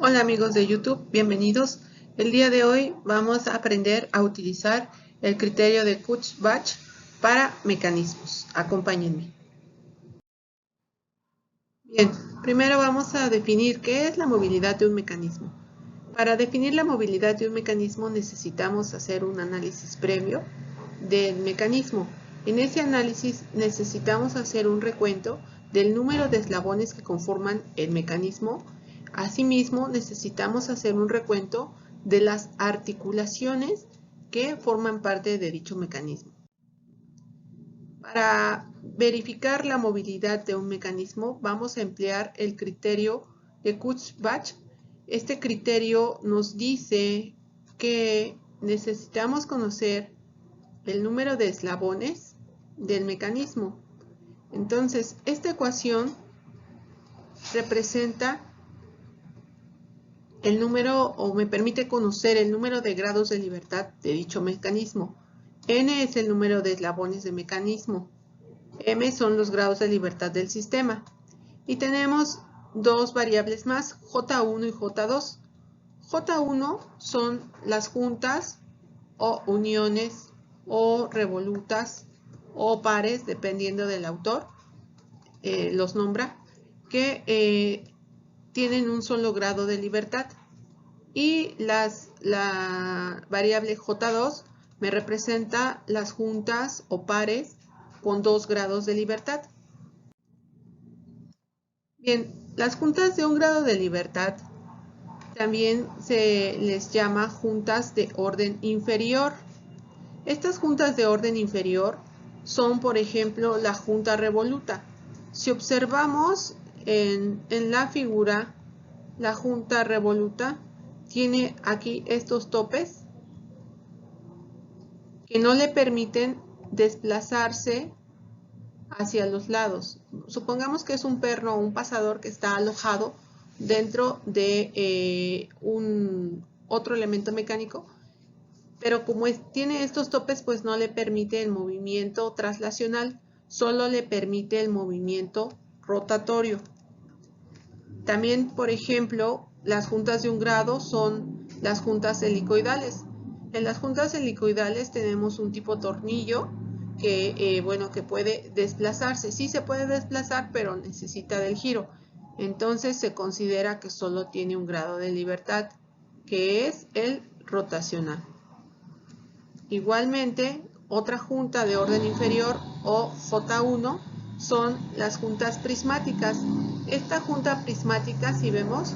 Hola amigos de YouTube, bienvenidos. El día de hoy vamos a aprender a utilizar el criterio de Kutzbach para mecanismos. Acompáñenme. Bien, primero vamos a definir qué es la movilidad de un mecanismo. Para definir la movilidad de un mecanismo necesitamos hacer un análisis previo del mecanismo. En ese análisis necesitamos hacer un recuento del número de eslabones que conforman el mecanismo. Asimismo, necesitamos hacer un recuento de las articulaciones que forman parte de dicho mecanismo. Para verificar la movilidad de un mecanismo, vamos a emplear el criterio de Kutzbach. Este criterio nos dice que necesitamos conocer el número de eslabones del mecanismo. Entonces, esta ecuación representa el número, o me permite conocer el número de grados de libertad de dicho mecanismo. N es el número de eslabones del mecanismo. M son los grados de libertad del sistema. Y tenemos dos variables más, J1 y J2. J1 son las juntas o uniones o revolutas o pares, dependiendo del autor, los nombra, que tienen un solo grado de libertad. Y la variable J2 me representa las juntas o pares con 2 grados de libertad. Bien, las juntas de un grado de libertad también se les llama juntas de orden inferior. Estas juntas de orden inferior son, por ejemplo, la junta revoluta. Si observamos en la figura, la junta revoluta tiene aquí estos topes que no le permiten desplazarse hacia los lados. Supongamos que es un perno o un pasador que está alojado dentro de un otro elemento mecánico, pero como tiene estos topes, pues no le permite el movimiento traslacional, solo le permite el movimiento rotatorio. También, por ejemplo, las juntas de un grado son las juntas helicoidales. En las juntas helicoidales tenemos un tipo tornillo que, que puede desplazarse. Sí se puede desplazar, pero necesita del giro. Entonces se considera que solo tiene un grado de libertad, que es el rotacional. Igualmente, otra junta de orden inferior o J1 son las juntas prismáticas. Esta junta prismática, si vemos,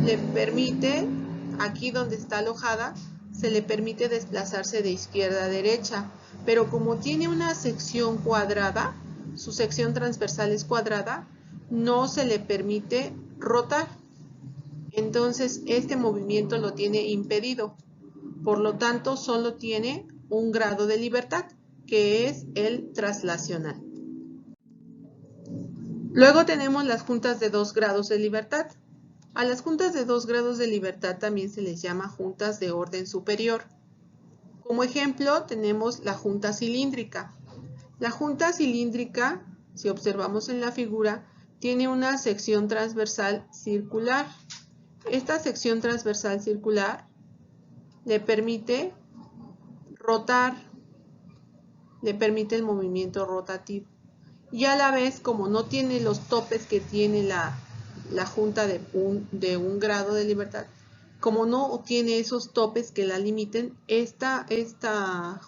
le permite, aquí donde está alojada, se le permite desplazarse de izquierda a derecha, pero como tiene una sección cuadrada, su sección transversal es cuadrada, no se le permite rotar. Entonces, este movimiento lo tiene impedido. Por lo tanto, solo tiene un grado de libertad, que es el traslacional. Luego tenemos las juntas de 2 grados de libertad. A las juntas de 2 grados de libertad también se les llama juntas de orden superior. Como ejemplo, tenemos la junta cilíndrica. La junta cilíndrica, si observamos en la figura, tiene una sección transversal circular. Esta sección transversal circular le permite rotar, le permite el movimiento rotativo. Y a la vez, como no tiene los topes que tiene la junta de un grado de libertad, como no tiene esos topes que la limiten, esta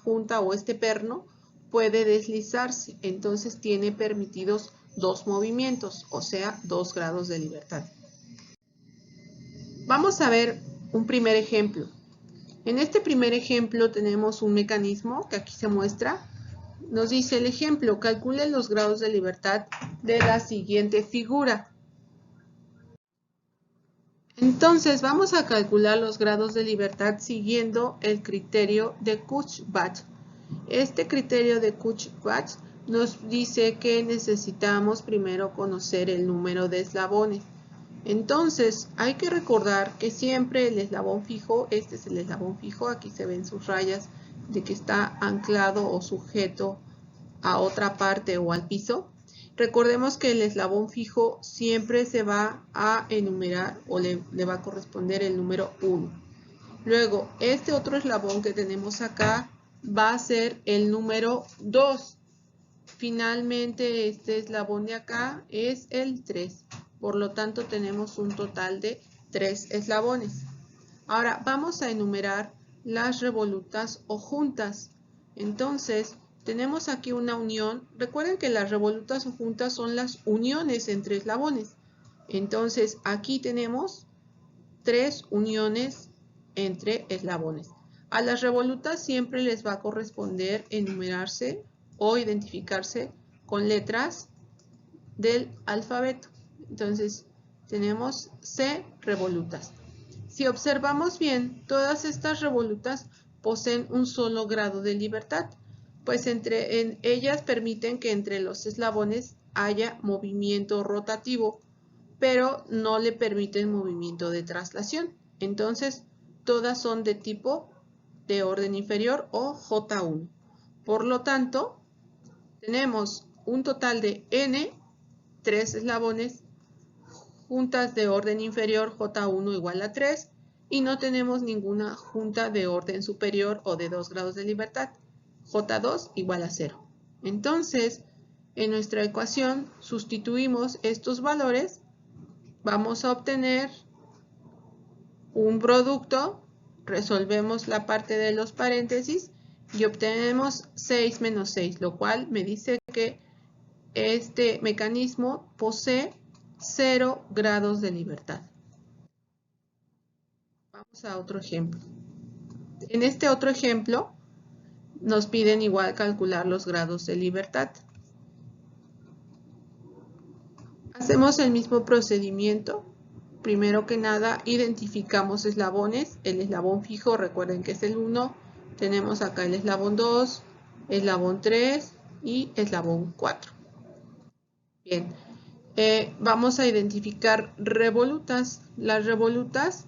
junta o este perno puede deslizarse. Entonces tiene permitidos 2 movimientos, o sea, 2 grados de libertad. Vamos a ver un primer ejemplo. En este primer ejemplo tenemos un mecanismo que aquí se muestra. Nos dice el ejemplo, calcule los grados de libertad de la siguiente figura. Entonces vamos a calcular los grados de libertad siguiendo el criterio de Kutzbach. Este criterio de Kutzbach nos dice que necesitamos primero conocer el número de eslabones. Entonces hay que recordar que siempre el eslabón fijo, este es el eslabón fijo, aquí se ven sus rayas de que está anclado o sujeto a otra parte o al piso. Recordemos que el eslabón fijo siempre se va a enumerar o le va a corresponder el número 1. Luego, este otro eslabón que tenemos acá va a ser el número 2. Finalmente, este eslabón de acá es el 3. Por lo tanto, tenemos un total de 3 eslabones. Ahora, vamos a enumerar las revolutas o juntas. Entonces, tenemos aquí una unión. Recuerden que las revolutas o juntas son las uniones entre eslabones. Entonces, aquí tenemos 3 uniones entre eslabones. A las revolutas siempre les va a corresponder enumerarse o identificarse con letras del alfabeto. Entonces, tenemos C revolutas. Si observamos bien, todas estas revolutas poseen un solo grado de libertad, pues en ellas permiten que entre los eslabones haya movimiento rotativo, pero no le permiten movimiento de traslación. Entonces, todas son de tipo de orden inferior o J1. Por lo tanto, tenemos un total de N, 3 eslabones, juntas de orden inferior J1 igual a 3, y no tenemos ninguna junta de orden superior o de 2 grados de libertad, J2 igual a 0. Entonces, en nuestra ecuación sustituimos estos valores, vamos a obtener un producto, resolvemos la parte de los paréntesis y obtenemos 6 menos 6, lo cual me dice que este mecanismo posee 0 grados de libertad. Vamos a otro ejemplo. En este otro ejemplo nos piden igual calcular los grados de libertad. Hacemos el mismo procedimiento. Primero que nada, identificamos eslabones. El eslabón fijo, recuerden que es el 1. Tenemos acá el eslabón 2, eslabón 3 y eslabón 4. Bien, vamos a identificar revolutas. Las revolutas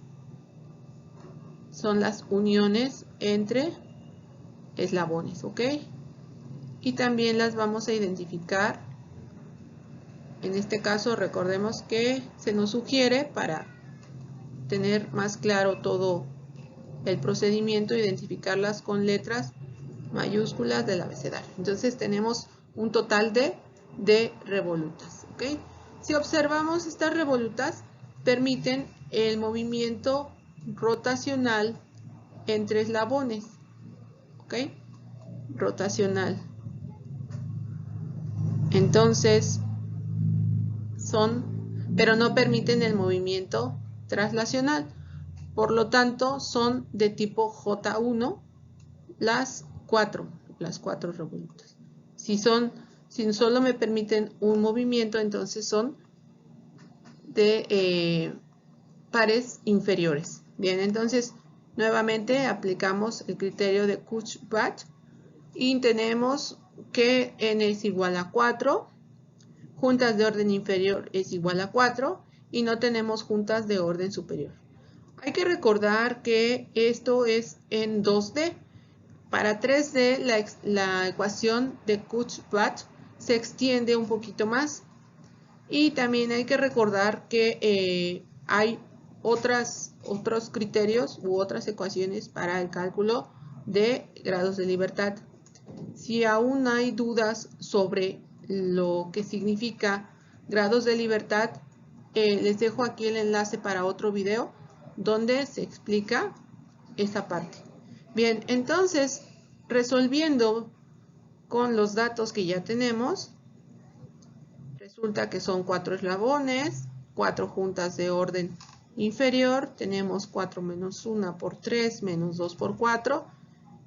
son las uniones entre eslabones, ¿ok? Y también las vamos a identificar. En este caso, recordemos que se nos sugiere, para tener más claro todo el procedimiento, identificarlas con letras mayúsculas del abecedario. Entonces tenemos un total de revolutas, ¿ok? Si observamos, estas revolutas permiten el movimiento rotacional entre eslabones, ¿ok? Rotacional. Entonces, pero no permiten el movimiento traslacional. Por lo tanto, son de tipo J1 las cuatro revolutas. Si solo me permiten un movimiento, entonces son de pares inferiores. Bien, entonces nuevamente aplicamos el criterio de Kuch-Bach y tenemos que n es igual a 4, juntas de orden inferior es igual a 4 y no tenemos juntas de orden superior. Hay que recordar que esto es en 2D. Para 3D la ecuación de Kuch-Bach se extiende un poquito más. Y también hay que recordar que hay otros criterios u otras ecuaciones para el cálculo de grados de libertad. Si aún hay dudas sobre lo que significa grados de libertad, les dejo aquí el enlace para otro video donde se explica esa parte. Bien, entonces, resolviendo con los datos que ya tenemos, resulta que son 4 eslabones, 4 juntas de orden inferior, tenemos 4 menos 1 por 3 menos 2 por 4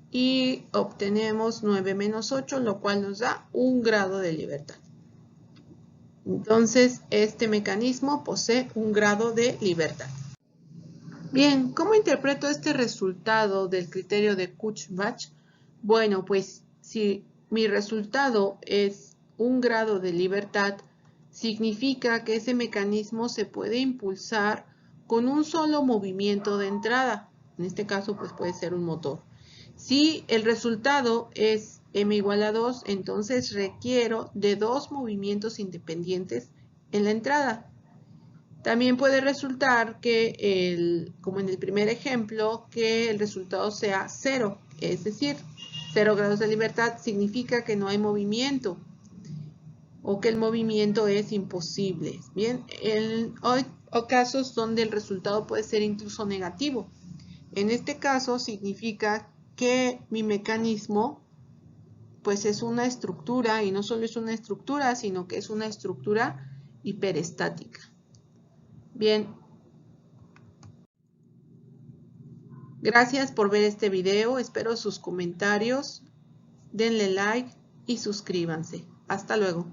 y obtenemos 9 menos 8, lo cual nos da un grado de libertad. Entonces, este mecanismo posee un grado de libertad. Bien, ¿cómo interpreto este resultado del criterio de Kuch-Bach? Bueno, pues si mi resultado es un grado de libertad, significa que ese mecanismo se puede impulsar con un solo movimiento de entrada. En este caso, pues puede ser un motor. Si el resultado es m igual a 2, entonces requiero de 2 movimientos independientes en la entrada. También puede resultar que, como en el primer ejemplo, que el resultado sea 0, es decir, 0 grados de libertad significa que no hay movimiento o que el movimiento es imposible. Bien, hay casos donde el resultado puede ser incluso negativo. En este caso significa que mi mecanismo pues es una estructura, y no solo es una estructura, sino que es una estructura hiperestática. Bien, gracias por ver este video, espero sus comentarios, denle like y suscríbanse. Hasta luego.